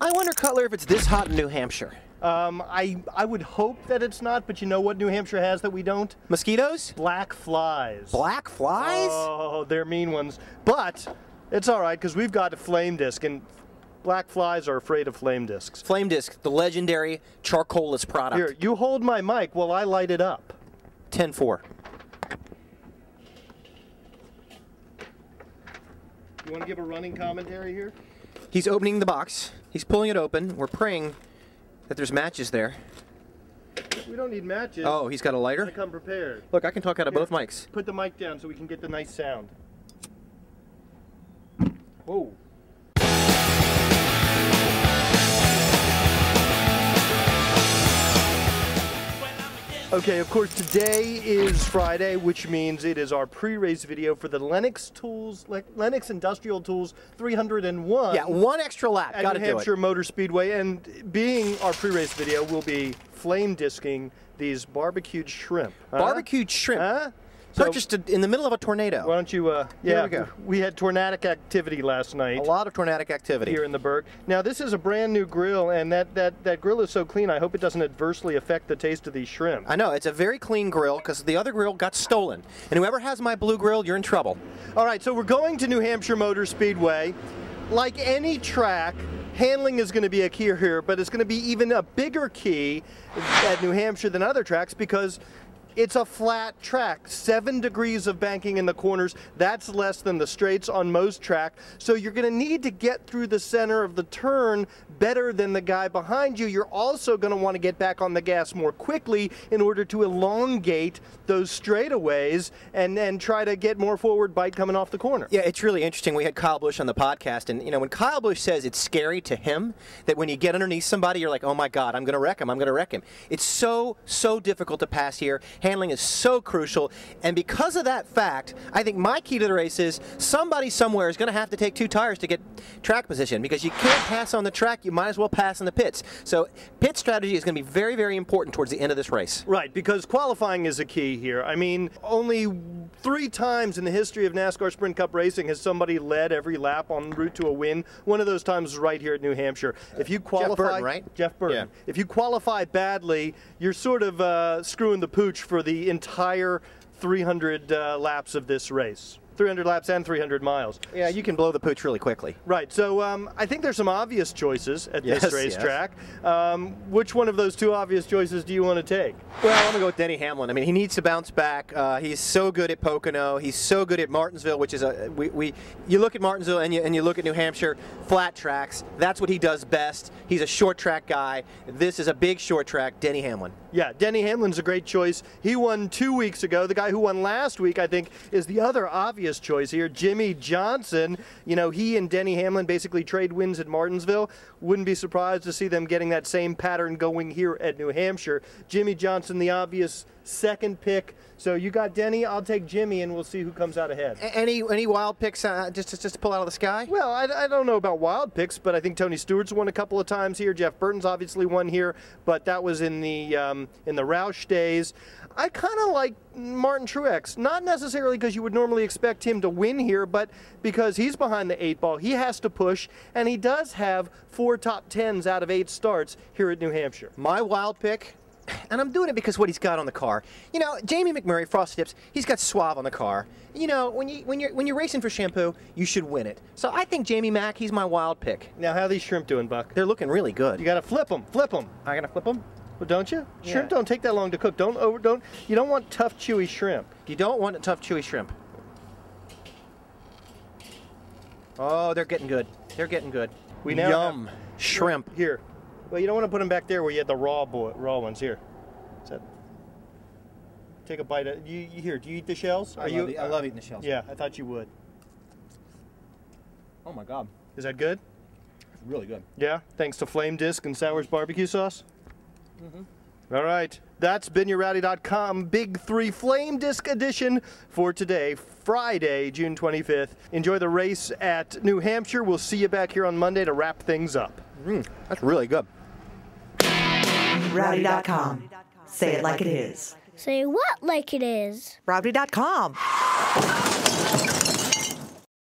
I wonder, Cutler, if it's this hot in New Hampshire. I would hope that it's not, but you know what New Hampshire has that we don't? Mosquitoes? Black flies. Black flies? Oh, they're mean ones. But it's all right, because we've got a FlameDisk, and black flies are afraid of FlameDisks. FlameDisk, the legendary charcoal-less product. Here, you hold my mic while I light it up. 10-4. You want to give a running commentary here? He's opening the box. He's pulling it open. We're praying that there's matches there. We don't need matches. Oh, he's got a lighter? I come prepared. Look, I can talk out of both mics. Put the mic down so we can get the nice sound. Whoa. Okay, of course, today is Friday, which means it is our pre-race video for the Lennox Industrial Tools 301. Yeah, one extra lap. At New Hampshire Motor Speedway, and being our pre-race video, we'll be flame disking these barbecued shrimp. Barbecued shrimp. Huh? Purchased in the middle of a tornado. Why don't you, Here we go. We had tornadic activity last night. A lot of tornadic activity. Here in the Berg. Now, this is a brand new grill, and that grill is so clean, I hope it doesn't adversely affect the taste of these shrimp. I know, it's a very clean grill, because the other grill got stolen. And whoever has my blue grill, you're in trouble. All right, so we're going to New Hampshire Motor Speedway. Like any track, handling is going to be a key here, but it's going to be even a bigger key at New Hampshire than other tracks, because it's a flat track, 7 degrees of banking in the corners. That's less than the straights on most track. So you're going to need to get through the center of the turn better than the guy behind you. You're also going to want to get back on the gas more quickly in order to elongate those straightaways and try to get more forward bite coming off the corner. Yeah, it's really interesting. We had Kyle Busch on the podcast, and you know, when Kyle Busch says it's scary to him, that when you get underneath somebody, you're like, oh my God, I'm going to wreck him, I'm going to wreck him. It's so difficult to pass here. Handling is so crucial, and because of that fact, I think my key to the race is somebody somewhere is going to have to take 2 tires to get track position, because you can't pass on the track, you might as well pass in the pits. So pit strategy is going to be very, very important towards the end of this race. Right, because qualifying is a key here. I mean, only 3 times in the history of NASCAR Sprint Cup racing has somebody led every lap en route to a win. One of those times was right here at New Hampshire. If you qualify, Jeff Burton, right? Jeff Burton. Yeah. If you qualify badly, you're sort of screwing the pooch for the entire 300 laps of this race. 300 laps and 300 miles. Yeah, you can blow the pooch really quickly. Right, so I think there's some obvious choices at this racetrack. Which one of those 2 obvious choices do you want to take? Well, I'm going to go with Denny Hamlin. I mean, he needs to bounce back. He's so good at Pocono. He's so good at Martinsville, which is you look at Martinsville and you look at New Hampshire, flat tracks. That's what he does best. He's a short track guy. This is a big short track, Denny Hamlin. Yeah, Denny Hamlin's a great choice. He won 2 weeks ago. The guy who won last week, I think, is the other obvious choice here, Jimmy Johnson. You know, he and Denny Hamlin basically trade wins at Martinsville. Wouldn't be surprised to see them getting that same pattern going here at New Hampshire. Jimmy Johnson, the obvious second pick. So you got Denny, I'll take Jimmy, and we'll see who comes out ahead. Any wild picks just to pull out of the sky? Well, I don't know about wild picks, but I think Tony Stewart's won a couple of times here. Jeff Burton's obviously won here, but that was in the Roush days. I kind of like Martin Truex, not necessarily because you would normally expect him to win here, but because he's behind the 8 ball. He has to push, and he does have 4 top 10s out of 8 starts here at New Hampshire. My wild pick, and I'm doing it because what he's got on the car. You know, Jamie McMurray, Frosted Tips, he's got Suave on the car. You know, when you're racing for shampoo, you should win it. So I think Jamie Mack, he's my wild pick. Now, how are these shrimp doing, Buck? They're looking really good. You got to flip them. Flip them. I gotta flip them? Well, don't you? Yeah. Shrimp don't take that long to cook. You don't want tough, chewy shrimp. You don't want a tough, chewy shrimp. Oh, they're getting good. They're getting good. We now Yum. Shrimp. Here. Well, you don't want to put them back there where you had the raw ones. Here. Take a bite. Here, do you eat the shells? I love eating the shells. Yeah, I thought you would. Oh my God. Is that good? It's really good. Yeah, thanks to FlameDisk and Sours barbecue sauce? Mm-hmm. All right, that's BeenYourRowdy.com Big 3 FlameDisk edition for today, Friday, June 25th. Enjoy the race at New Hampshire. We'll see you back here on Monday to wrap things up. That's really good. Rowdy.com. Say it like it is. Say what like it is? Rowdy.com.